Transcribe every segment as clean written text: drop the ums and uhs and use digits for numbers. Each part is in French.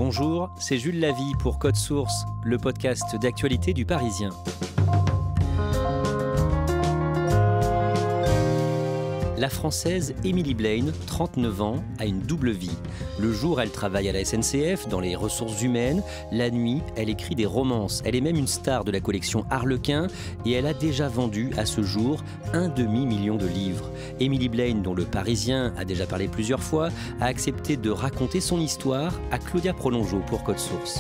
Bonjour, c'est Jules Lavie pour Code Source, le podcast d'actualité du Parisien. La Française Emily Blaine, 39 ans, a une double vie. Le jour, elle travaille à la SNCF dans les ressources humaines. La nuit, elle écrit des romances. Elle est même une star de la collection Harlequin et elle a déjà vendu à ce jour 1,5 million de livres. Emily Blaine, dont le Parisien a déjà parlé plusieurs fois, a accepté de raconter son histoire à Claudia Prolongeau pour Code Source.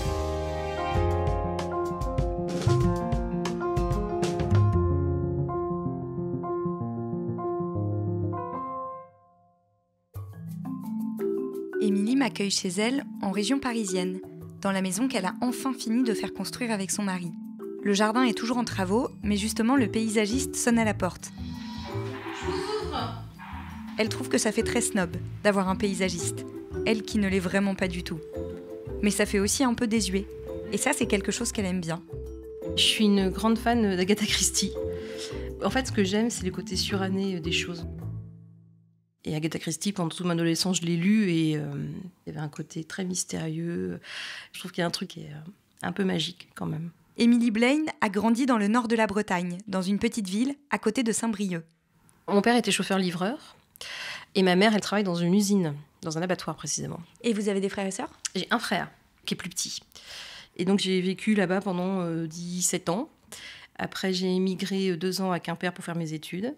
Émilie m'accueille chez elle, en région parisienne, dans la maison qu'elle a enfin fini de faire construire avec son mari. Le jardin est toujours en travaux, mais justement le paysagiste sonne à la porte. Je vous ouvre. Elle trouve que ça fait très snob d'avoir un paysagiste, elle qui ne l'est vraiment pas du tout. Mais ça fait aussi un peu désuet, et ça c'est quelque chose qu'elle aime bien. Je suis une grande fan d'Agatha Christie. En fait, ce que j'aime, c'est le côté suranné des choses. Et Agatha Christie, pendant toute mon adolescence, je l'ai lu et il y avait un côté très mystérieux. Je trouve qu'il y a un truc qui est un peu magique quand même. Emily Blaine a grandi dans le nord de la Bretagne, dans une petite ville à côté de Saint-Brieuc. Mon père était chauffeur-livreur et ma mère, elle travaille dans une usine, dans un abattoir précisément. Et vous avez des frères et sœurs ? J'ai un frère qui est plus petit. Et donc j'ai vécu là-bas pendant 17 ans. Après, j'ai émigré 2 ans à Quimper pour faire mes études.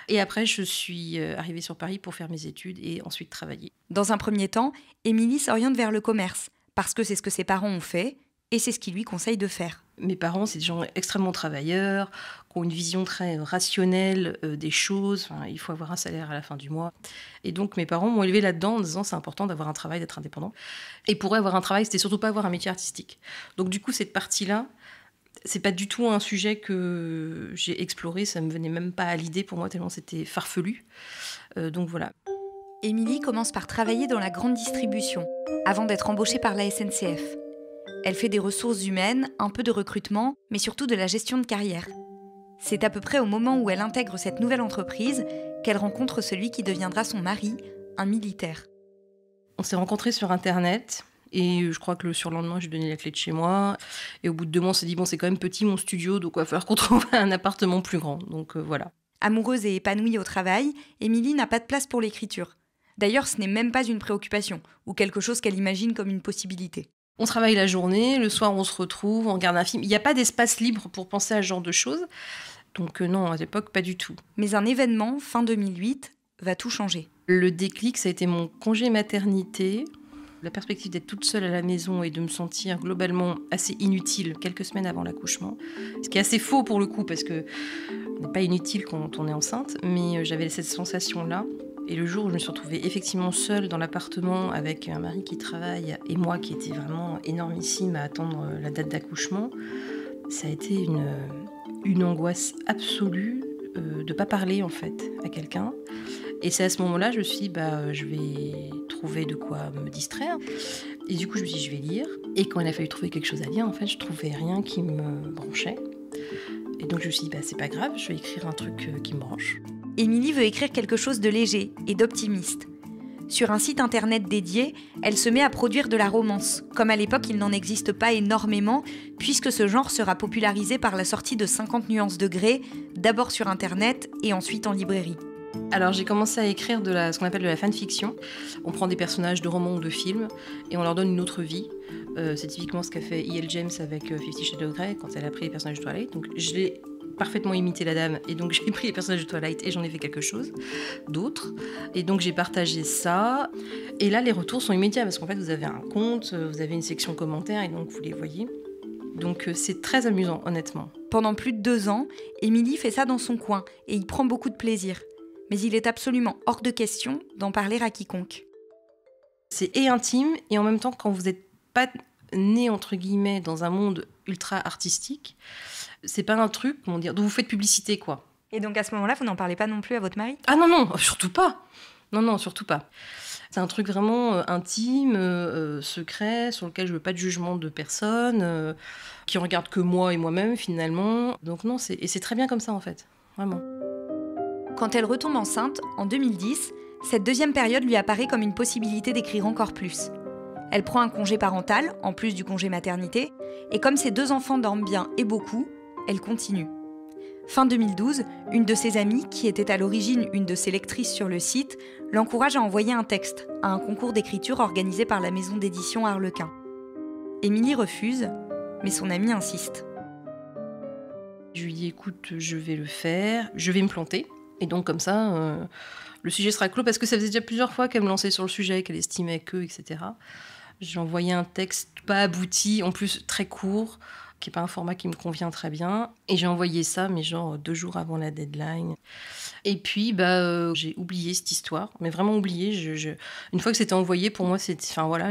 Et après, je suis arrivée sur Paris pour faire mes études et ensuite travailler. Dans un premier temps, Émilie s'oriente vers le commerce, parce que c'est ce que ses parents ont fait, et c'est ce qu'ils lui conseillent de faire. Mes parents, c'est des gens extrêmement travailleurs, qui ont une vision très rationnelle des choses. Enfin, il faut avoir un salaire à la fin du mois. Et donc, mes parents m'ont élevée là-dedans en disant c'est important d'avoir un travail, d'être indépendant. Et pour eux, avoir un travail, c'était surtout pas avoir un métier artistique. Donc, du coup, cette partie-là, c'est pas du tout un sujet que j'ai exploré, ça me venait même pas à l'idée pour moi, tellement c'était farfelu. Donc voilà. Émilie commence par travailler dans la grande distribution, avant d'être embauchée par la SNCF. Elle fait des ressources humaines, un peu de recrutement, mais surtout de la gestion de carrière. C'est à peu près au moment où elle intègre cette nouvelle entreprise qu'elle rencontre celui qui deviendra son mari, un militaire. On s'est rencontrés sur Internet. Et je crois que le surlendemain, je lui ai donné la clé de chez moi. Et au bout de 2 mois, on s'est dit, bon, c'est quand même petit mon studio, donc il va falloir qu'on trouve un appartement plus grand. Donc voilà. Amoureuse et épanouie au travail, Émilie n'a pas de place pour l'écriture. D'ailleurs, ce n'est même pas une préoccupation, ou quelque chose qu'elle imagine comme une possibilité. On travaille la journée, le soir on se retrouve, on regarde un film. Il n'y a pas d'espace libre pour penser à ce genre de choses. Donc non, à l'époque, pas du tout. Mais un événement, fin 2008, va tout changer. Le déclic, ça a été mon congé maternité. La perspective d'être toute seule à la maison et de me sentir globalement assez inutile quelques semaines avant l'accouchement. Ce qui est assez faux pour le coup, parce qu'on n'est pas inutile quand on est enceinte, mais j'avais cette sensation-là. Et le jour où je me suis retrouvée effectivement seule dans l'appartement avec un mari qui travaille et moi qui était vraiment énormissime à attendre la date d'accouchement, ça a été une angoisse absolue de ne pas parler en fait à quelqu'un. Et c'est à ce moment-là, je me suis dit, je vais trouver de quoi me distraire. Et du coup, je me suis dit, je vais lire. Et quand il a fallu trouver quelque chose à lire, en fait, je trouvais rien qui me branchait. Et donc, je me suis dit, c'est pas grave, je vais écrire un truc qui me branche. Émilie veut écrire quelque chose de léger et d'optimiste. Sur un site internet dédié, elle se met à produire de la romance. Comme à l'époque, il n'en existe pas énormément, puisque ce genre sera popularisé par la sortie de 50 nuances de Grey, d'abord sur internet et ensuite en librairie. Alors j'ai commencé à écrire ce qu'on appelle de la fanfiction. On prend des personnages de romans ou de films et on leur donne une autre vie. C'est typiquement ce qu'a fait E.L. James avec 50 Shades of Grey quand elle a pris les personnages de Twilight. Donc je l'ai parfaitement imité la dame et donc j'ai pris les personnages de Twilight et j'en ai fait quelque chose d'autre. Et donc j'ai partagé ça. Et là les retours sont immédiats parce qu'en fait vous avez un compte, vous avez une section commentaires et donc vous les voyez. Donc c'est très amusant honnêtement. Pendant plus de 2 ans, Émilie fait ça dans son coin et y prend beaucoup de plaisir. Mais il est absolument hors de question d'en parler à quiconque. C'est intime et en même temps, quand vous n'êtes pas né, entre guillemets, dans un monde ultra artistique, c'est pas un truc, comment dire, dont vous faites publicité, quoi. Et donc à ce moment-là, vous n'en parlez pas non plus à votre mari ? Ah non, surtout pas. Non, surtout pas. C'est un truc vraiment intime, secret, sur lequel je veux pas de jugement de personne, qui en regarde que moi et moi-même, finalement. Donc non, c'est très bien comme ça, en fait. Vraiment. Quand elle retombe enceinte, en 2010, cette deuxième période lui apparaît comme une possibilité d'écrire encore plus. Elle prend un congé parental, en plus du congé maternité, et comme ses 2 enfants dorment bien et beaucoup, elle continue. Fin 2012, une de ses amies, qui était à l'origine une de ses lectrices sur le site, l'encourage à envoyer un texte à un concours d'écriture organisé par la maison d'édition Harlequin. Émilie refuse, mais son amie insiste. Je lui dis, écoute, je vais le faire, je vais me planter. Et donc comme ça, le sujet sera clos, parce que ça faisait déjà plusieurs fois qu'elle me lançait sur le sujet, qu'elle estimait que, etc. J'ai envoyé un texte pas abouti, en plus très court, qui n'est pas un format qui me convient très bien. Et j'ai envoyé ça, mais genre 2 jours avant la deadline. Et puis, j'ai oublié cette histoire, mais vraiment oublié. Une fois que c'était envoyé, pour moi,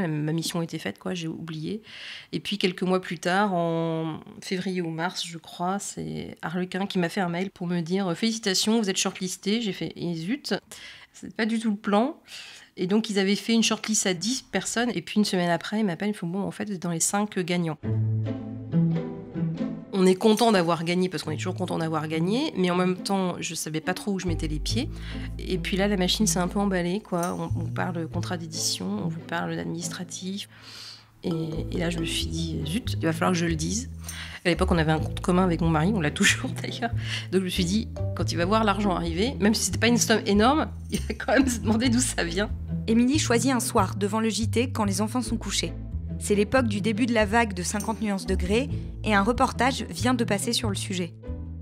ma mission était faite, quoi. J'ai oublié. Et puis, quelques mois plus tard, en février ou mars, je crois, c'est Harlequin qui m'a fait un mail pour me dire « Félicitations, vous êtes shortlisté ». J'ai fait « Et zut, c'est pas du tout le plan ». Et donc, ils avaient fait une shortlist à 10 personnes. Et puis, une semaine après, ils m'appellent, ils font « Bon, en fait, vous êtes dans les 5 gagnants ». On est content d'avoir gagné, parce qu'on est toujours content d'avoir gagné, mais en même temps, je savais pas trop où je mettais les pieds. Et puis là, la machine s'est un peu emballée, quoi. On parle de contrat d'édition, on vous parle d'administratif. Et là, je me suis dit, zut, il va falloir que je le dise. À l'époque, on avait un compte commun avec mon mari, on l'a toujours d'ailleurs. Donc je me suis dit, quand il va voir l'argent arriver, même si c'était pas une somme énorme, il va quand même se demander d'où ça vient. Émilie choisit un soir devant le JT quand les enfants sont couchés. C'est l'époque du début de la vague de 50 nuances degrés et un reportage vient de passer sur le sujet.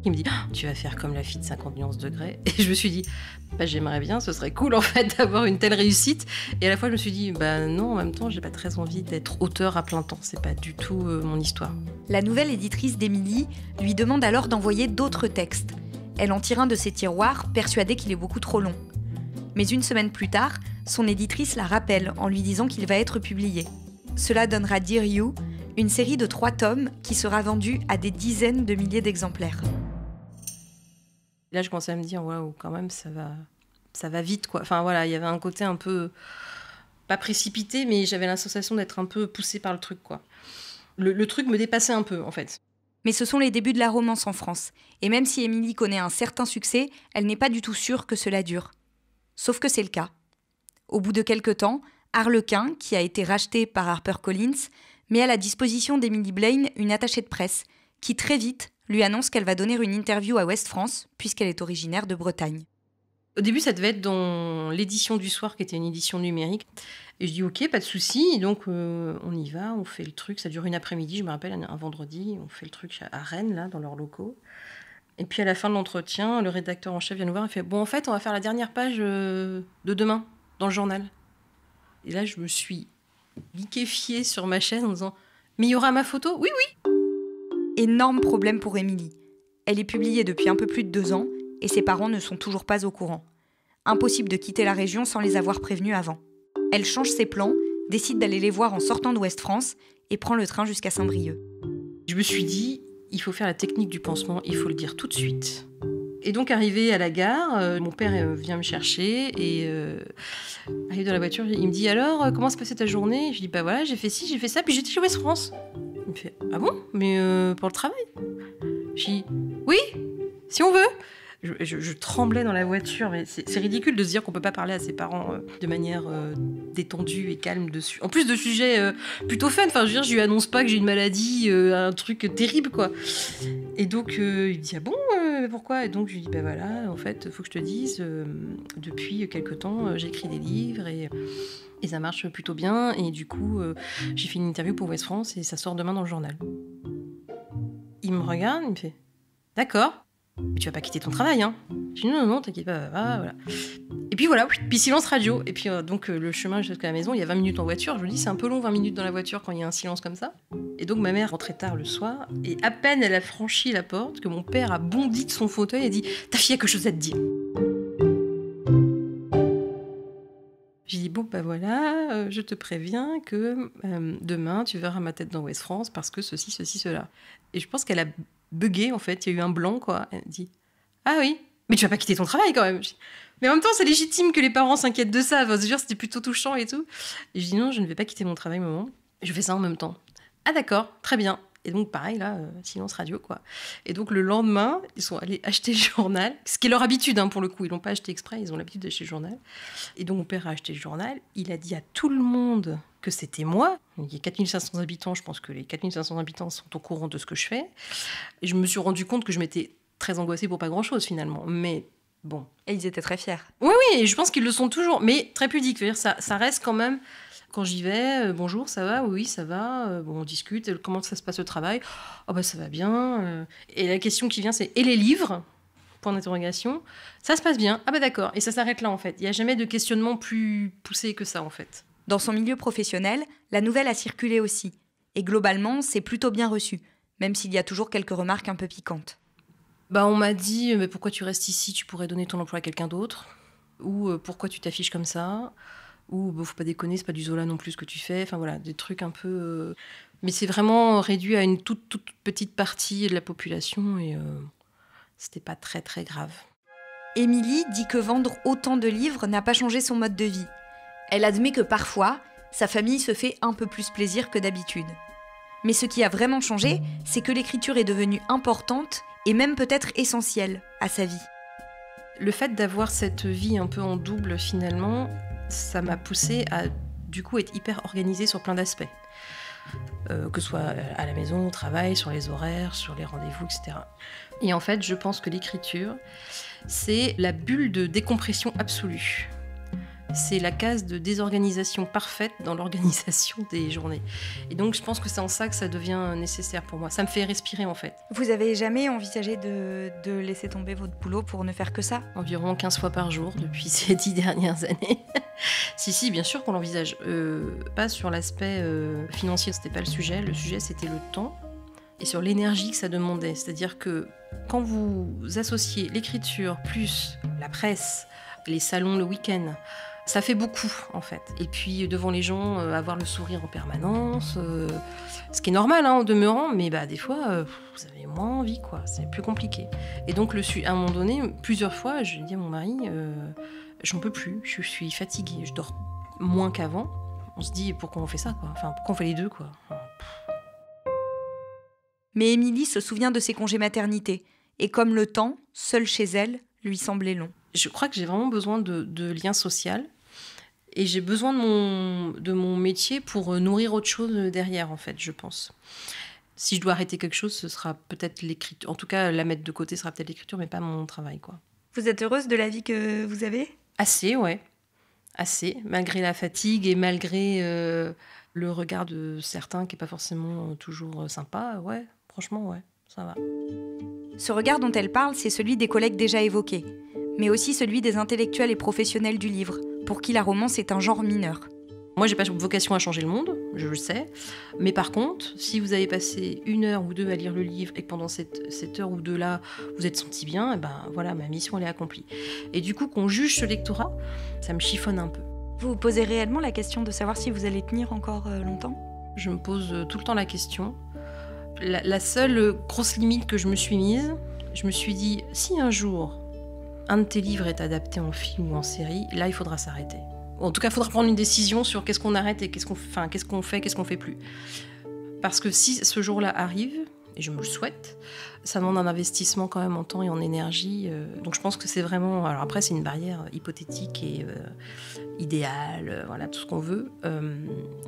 Il me dit tu vas faire comme la fille de 50 nuances degrés. Et je me suis dit j'aimerais bien, ce serait cool en fait d'avoir une telle réussite. Et à la fois je me suis dit non, en même temps j'ai pas très envie d'être auteur à plein temps, c'est pas du tout mon histoire. La nouvelle éditrice d'Émilie lui demande alors d'envoyer d'autres textes. Elle en tire un de ses tiroirs, persuadée qu'il est beaucoup trop long. Mais une semaine plus tard, son éditrice la rappelle en lui disant qu'il va être publié. Cela donnera Dear You, une série de 3 tomes qui sera vendue à des dizaines de milliers d'exemplaires. Là, je commençais à me dire, waouh, quand même, ça va vite, quoi. Enfin, voilà, il y avait un côté un peu, pas précipité, mais j'avais la sensation d'être un peu poussée par le truc, quoi. Le truc me dépassait un peu, en fait. Mais ce sont les débuts de la romance en France. Et même si Émilie connaît un certain succès, elle n'est pas du tout sûre que cela dure. Sauf que c'est le cas. Au bout de quelques temps, Harlequin, qui a été racheté par HarperCollins, met à la disposition d'Emily Blaine une attachée de presse, qui très vite lui annonce qu'elle va donner une interview à Ouest France, puisqu'elle est originaire de Bretagne. Au début, ça devait être dans l'édition du soir, qui était une édition numérique. Et je dis ok, pas de souci. Donc on y va, on fait le truc. Ça dure une après-midi, je me rappelle, un vendredi. On fait le truc à Rennes, là, dans leurs locaux. Et puis à la fin de l'entretien, le rédacteur en chef vient nous voir et fait « Bon, en fait, on va faire la dernière page de demain, dans le journal. » Et là, je me suis liquéfiée sur ma chaise en disant « Mais il y aura ma photo ? Oui, oui !» Énorme problème pour Émilie. Elle est publiée depuis un peu plus de 2 ans et ses parents ne sont toujours pas au courant. Impossible de quitter la région sans les avoir prévenus avant. Elle change ses plans, décide d'aller les voir en sortant d'Ouest France et prend le train jusqu'à Saint-Brieuc. Je me suis dit « Il faut faire la technique du pansement, il faut le dire tout de suite. » Et donc, arrivé à la gare, mon père vient me chercher et arrive dans la voiture, il me dit « Alors, comment s'est passée ta journée ?» Je dis « Bah voilà, j'ai fait ci, j'ai fait ça, puis j'étais chez Ouest France. » Il me fait « Ah bon ? Mais pour le travail ?» Je dis « Oui, si on veut !» Je tremblais dans la voiture, mais c'est ridicule de se dire qu'on peut pas parler à ses parents de manière détendue et calme dessus. En plus de sujets plutôt fun, enfin je veux dire, je lui annonce pas que j'ai une maladie, un truc terrible quoi. Et donc il dit ah bon pourquoi ? Et donc je lui dis bah voilà, en fait faut que je te dise, depuis quelque temps j'écris des livres et ça marche plutôt bien et du coup j'ai fait une interview pour Ouest France et ça sort demain dans le journal. Il me regarde, il me fait d'accord. Mais tu vas pas quitter ton travail, hein ? Je dis non, t'inquiète pas, voilà. Et puis voilà, puis silence radio. Et puis donc le chemin jusqu'à la maison, il y a 20 minutes en voiture. Je me dis c'est un peu long 20 minutes dans la voiture quand il y a un silence comme ça. Et donc ma mère rentrait tard le soir et à peine elle a franchi la porte que mon père a bondi de son fauteuil et a dit ta fille a quelque chose à te dire. J'ai dit bon bah voilà, je te préviens que demain tu verras ma tête dans Ouest France parce que ceci, cela. Et je pense qu'elle a bugué en fait, il y a eu un blanc quoi. Elle dit ah oui, mais tu vas pas quitter ton travail quand même. Mais en même temps c'est légitime que les parents s'inquiètent de ça. Enfin, dire c'était plutôt touchant et tout. Et je dis non, je ne vais pas quitter mon travail maman. Je fais ça en même temps. Ah d'accord, très bien. Et donc pareil là, silence radio quoi. Et donc le lendemain, ils sont allés acheter le journal, ce qui est leur habitude hein, pour le coup. Ils l'ont pas acheté exprès, ils ont l'habitude d'acheter le journal. Et donc mon père a acheté le journal. Il a dit à tout le monde que c'était moi. Il y a 4500 habitants, je pense que les 4500 habitants sont au courant de ce que je fais. Et je me suis rendu compte que je m'étais très angoissée pour pas grand-chose finalement. Mais bon. Et ils étaient très fiers. Oui, et je pense qu'ils le sont toujours, mais très pudiques. C'est-à-dire ça reste quand même, quand j'y vais, bonjour, ça va? Oui, ça va. Bon, on discute, comment ça se passe au travail? Oh bah ça va bien. Et la question qui vient, c'est et les livres? Point d'interrogation. Ça se passe bien. Ah bah d'accord. Et ça s'arrête là en fait. Il n'y a jamais de questionnement plus poussé que ça en fait. Dans son milieu professionnel, la nouvelle a circulé aussi. Et globalement, c'est plutôt bien reçu, même s'il y a toujours quelques remarques un peu piquantes. Bah on m'a dit, mais pourquoi tu restes ici? Tu pourrais donner ton emploi à quelqu'un d'autre. Ou pourquoi tu t'affiches comme ça? Ou faut pas déconner, c'est pas du Zola non plus ce que tu fais. Enfin voilà, des trucs un peu... Mais c'est vraiment réduit à une toute petite partie de la population et c'était pas très très grave. Émilie dit que vendre autant de livres n'a pas changé son mode de vie. Elle admet que parfois, sa famille se fait un peu plus plaisir que d'habitude. Mais ce qui a vraiment changé, c'est que l'écriture est devenue importante et même peut-être essentielle à sa vie. Le fait d'avoir cette vie un peu en double finalement, ça m'a poussée à du coup être hyper organisée sur plein d'aspects. Que ce soit à la maison, au travail, sur les horaires, sur les rendez-vous, etc. Et en fait, je pense que l'écriture, c'est la bulle de décompression absolue. C'est la case de désorganisation parfaite dans l'organisation des journées. Et donc, je pense que c'est en ça que ça devient nécessaire pour moi. Ça me fait respirer, en fait. Vous avez jamais envisagé de laisser tomber votre boulot pour ne faire que ça? Environ 15 fois par jour depuis ces 10 dernières années. Si, bien sûr qu'on l'envisage. Pas sur l'aspect financier, c'était pas le sujet. Le sujet, c'était le temps et sur l'énergie que ça demandait. C'est-à-dire que quand vous associez l'écriture plus la presse, les salons le week-end, ça fait beaucoup, en fait. Et puis, devant les gens, avoir le sourire en permanence, ce qui est normal, en demeurant, mais des fois, vous avez moins envie, quoi. C'est plus compliqué. Et donc, à un moment donné, plusieurs fois, je dis à mon mari, j'en peux plus, je suis fatiguée, je dors moins qu'avant. On se dit, pourquoi on fait ça, quoi? Enfin, pourquoi on fait les deux, quoi? Mais Émilie se souvient de ses congés maternité. Et comme le temps, seule chez elle, lui semblait long. Je crois que j'ai vraiment besoin de lien social et j'ai besoin de mon métier pour nourrir autre chose derrière, en fait, je pense. Si je dois arrêter quelque chose, ce sera peut-être l'écriture. En tout cas, la mettre de côté sera peut-être l'écriture, mais pas mon travail, quoi. Vous êtes heureuse de la vie que vous avez? Assez, ouais. Assez, malgré la fatigue et malgré le regard de certains qui n'est pas forcément toujours sympa. Ouais, franchement, ouais, ça va. Ce regard dont elle parle, c'est celui des collègues déjà évoqués, mais aussi celui des intellectuels et professionnels du livre, pour qui la romance est un genre mineur. Moi, j'ai pas vocation à changer le monde, je le sais. Mais par contre, si vous avez passé 1 heure ou 2 à lire le livre et que pendant cette heure ou 2-là, vous êtes senti bien, voilà, ma mission, elle est accomplie. Et du coup, qu'on juge ce lectorat, ça me chiffonne un peu. Vous vous posez réellement la question de savoir si vous allez tenir encore longtemps? Je me pose tout le temps la question. La seule grosse limite que je me suis mise, je me suis dit, si un jour, un de tes livres est adapté en film ou en série, là, il faudra s'arrêter. En tout cas, il faudra prendre une décision sur qu'est-ce qu'on arrête et qu'est-ce qu'on fait, qu'est-ce qu'on fait plus. Parce que si ce jour-là arrive, et je me le souhaite, ça demande un investissement quand même en temps et en énergie. Donc je pense que c'est vraiment... Alors après, c'est une barrière hypothétique et idéale, voilà, tout ce qu'on veut.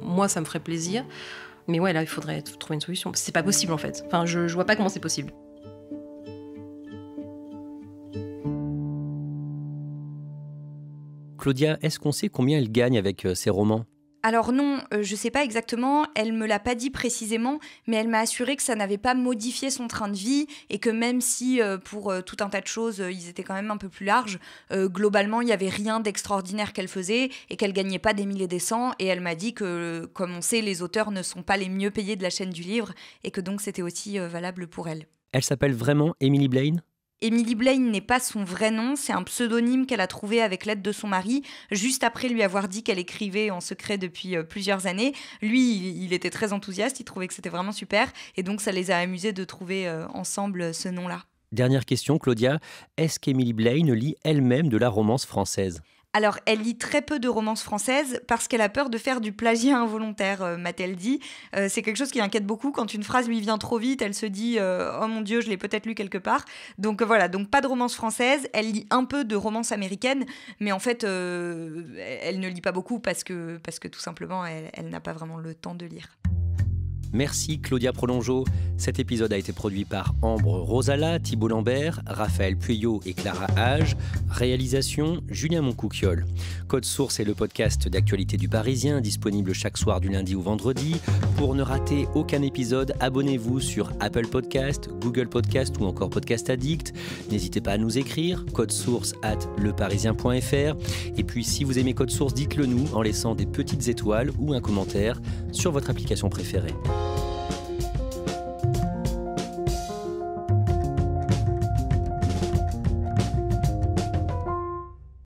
Moi, ça me ferait plaisir. Mais ouais, là, il faudrait trouver une solution. C'est pas possible, en fait. Enfin, je vois pas comment c'est possible. Claudia, est-ce qu'on sait combien elle gagne avec ses romans? Alors non, je sais pas exactement, elle me l'a pas dit précisément, mais elle m'a assuré que ça n'avait pas modifié son train de vie et que même si pour tout un tas de choses, ils étaient quand même un peu plus larges, globalement, il y avait rien d'extraordinaire qu'elle faisait et qu'elle gagnait pas des milliers et des cents. Et elle m'a dit que, comme on sait, les auteurs ne sont pas les mieux payés de la chaîne du livre et que donc c'était aussi valable pour elle. Elle s'appelle vraiment Emily Blaine? Emily Blaine n'est pas son vrai nom, c'est un pseudonyme qu'elle a trouvé avec l'aide de son mari, juste après lui avoir dit qu'elle écrivait en secret depuis plusieurs années. Lui, il était très enthousiaste, il trouvait que c'était vraiment super, et donc ça les a amusés de trouver ensemble ce nom-là. Dernière question, Claudia, est-ce qu'Emily Blaine lit elle-même de la romance française? Alors, elle lit très peu de romances françaises parce qu'elle a peur de faire du plagiat involontaire, m'a-t-elle dit. C'est quelque chose qui l'inquiète beaucoup. Quand une phrase lui vient trop vite, elle se dit « Oh mon Dieu, je l'ai peut-être lu quelque part ». Donc voilà, donc pas de romances françaises. Elle lit un peu de romances américaines, mais en fait, elle ne lit pas beaucoup parce que tout simplement, elle n'a pas vraiment le temps de lire. Merci Claudia Prolongeau. Cet épisode a été produit par Ambre Rosala, Thibault Lambert, Raphaël Pueyo et Clara Hage. Réalisation, Julien Moncouquiol. Code Source est le podcast d'actualité du Parisien, disponible chaque soir du lundi au vendredi. Pour ne rater aucun épisode, abonnez-vous sur Apple Podcast, Google Podcast ou encore Podcast Addict. N'hésitez pas à nous écrire, codesource@leparisien.fr. Et puis si vous aimez Code Source, dites-le nous en laissant des petites étoiles ou un commentaire sur votre application préférée.